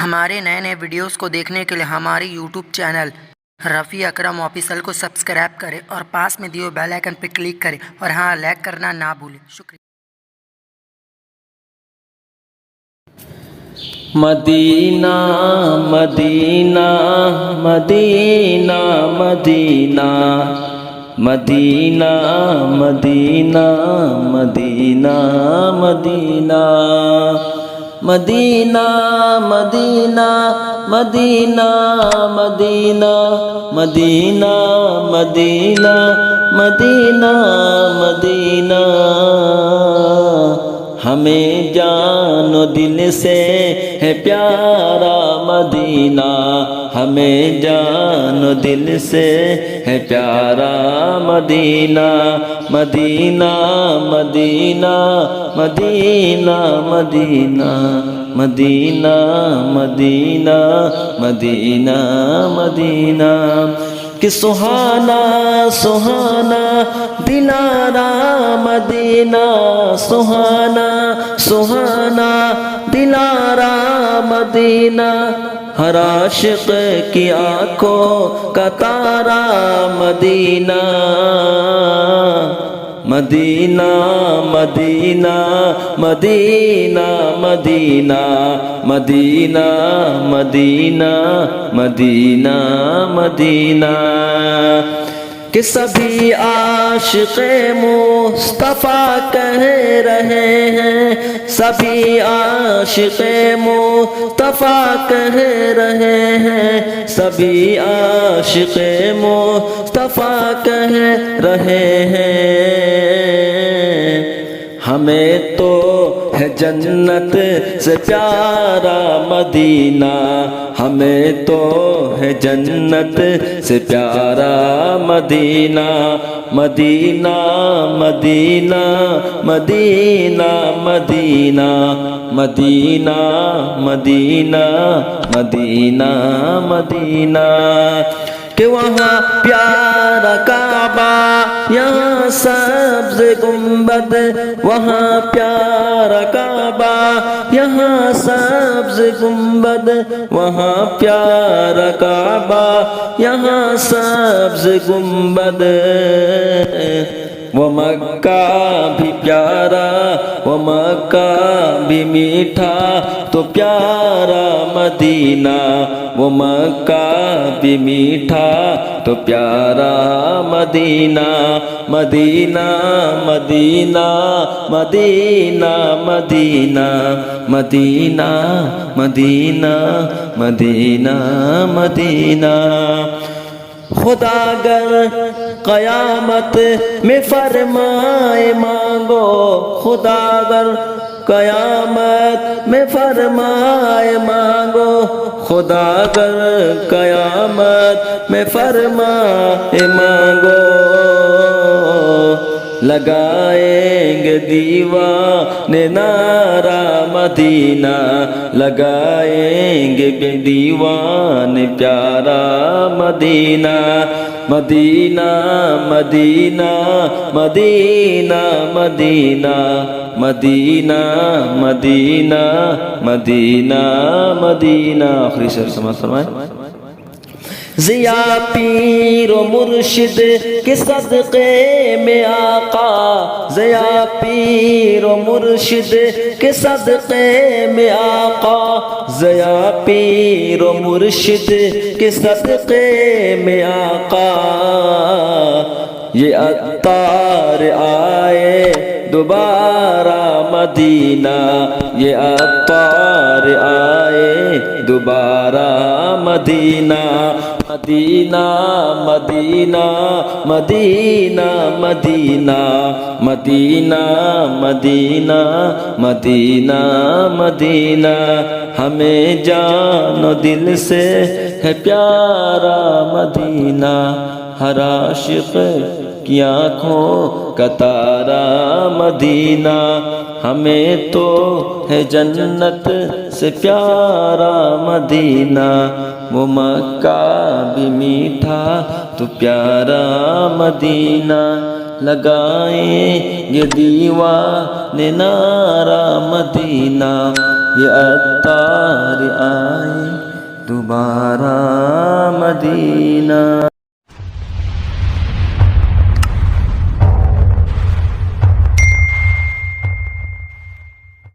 हमारे नए नए वीडियोस को देखने के लिए हमारे यूट्यूब चैनल रफ़ी अकरम ऑफिशियल को सब्सक्राइब करें और पास में दिए बेल आइकन पर क्लिक करें और हाँ, लाइक करना ना भूलें। शुक्रिया। Medina Medina Medina Medina Medina Medina Medina Medina Medina Medina Medina Medina Medina Medina Medina Medina हमें जानो दिल से है प्यारा मदीना, हमें जानो दिल से है प्यारा Medina. Medina Medina Medina Medina Medina Medina Medina Medina कि सुहाना सुहाना दिलारा मदीना, सुहाना सुहाना दिलारा मदीना। हर आशिक़ की आँखों का तारा Medina. Medina Medina Medina Medina Medina Medina Medina Medina कि सभी आशिक़े मुस्तफ़ा कह रहे हैं, सभी आशिक़े मुस्तफ़ा कह रहे हैं, सभी आशिक़े मुस्तफ़ा कह रहे हैं। हमें तो है जन्नत से प्यारा मदीना, हमें तो है जन्नत से प्यारा Medina. Medina Medina Medina Medina Medina Medina Medina Medina कि वहाँ प्यारा काबा यहाँ सब्ज़ गुंबद, वहाँ प्यारा काबा यहाँ सब्ज़ गुंबद, वहाँ प्यारा काबा यहाँ सब्ज़ गुंबद। वो मक्का भी प्यारा, वो मक्का भी मीठा, तो प्यारा मदीना। वो मक्का भी मीठा, तो प्यारा Medina. Medina Medina Medina Medina Medina Medina Medina Medina खुदागर क़यामत में फरमाए मांगो, खुदागर क़यामत में फरमाए मांगो, खुदागर क़यामत में फरमाए मांगो। लगाएंगे दीवाने नारा मदीना, लगाएंगे दीवाने प्यारा Medina. Medina Medina Medina Medina Medina Medina Medina Medina. आखिरी शेर समाप्त फरमाएं। ज़िया पीर व मुर्शिद के सदक़े में आका, ज़िया पीर व मुर्शिद के सदक़े में आका, ज़िया पीर व मुर्शिद के सदक़े में आका। ये अत्तार आए दोबारा मदीना, ये अत्तार आए दोबारा Medina. Medina Medina Medina Medina Medina Medina Medina Medina हमें जानो दिल से है प्यारा मदीना। हर आशिक़ की आँखों का तारा मदीना। हमें तो है जन्नत से प्यारा मदीना। वो मक्का भी मीठा, तो प्यारा मदीना। लगाएं ये दीवाने नारा मदीना, ये अत्तार आए दोबारा मदीना।